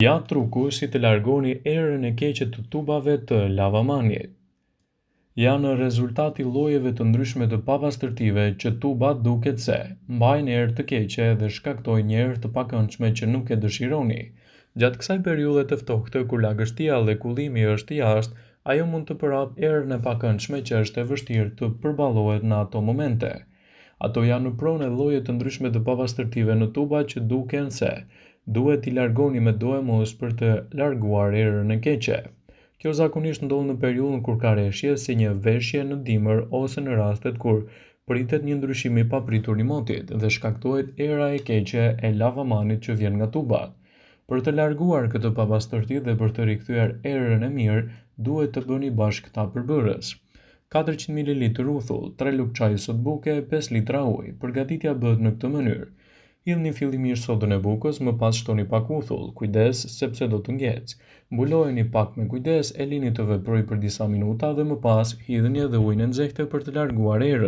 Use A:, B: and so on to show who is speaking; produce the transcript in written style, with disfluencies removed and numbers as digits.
A: Ja truku si të largoni erën e keqe të tubave të lavamanit. Janë rezultati llojeve të ndryshme të papastërtive që tubat duket se mbajnë erë të keqe dhe shkaktojnë një erë të pakëndshme që nuk e dëshironi. Gjatë kësaj periudhe të ftohtë, kur lagështia dhe kullimi është jashtë, ajo mund të përhap erën e pakëndshme që është e vështirë të përballohet në ato momente. Ato janë në pronë e lloje të ndryshme të papastërtive në tuba që duken se duhet t'i largoni me do e mos për të larguar erën e keqe. Kjo zakonisht ndodh në periudhën kur ka reshje, si një veshje në dimër ose në rastet kur pritet një ndryshim i papritur i motit dhe shkaktohet era e keqe e lavamanit që vjen nga tubat. Për të larguar këtë papastërti dhe për të rikthyer erën e mirë, duhet të bëni bashkë këta përbërës: 400 ml uthull, 3 lugë çaji sot buke, 5 litra ujë. Përgatitja bëhet në këtë mënyrë: hidhni fillimisht sodën e bukës, më pas shtoni pak uthull, kujdes sepse do të ngjecë. Mbulojeni pak me kujdes, e lini të veprojë për disa minuta dhe më pas hidhni edhe ujin e nxehtë për të larguar erën.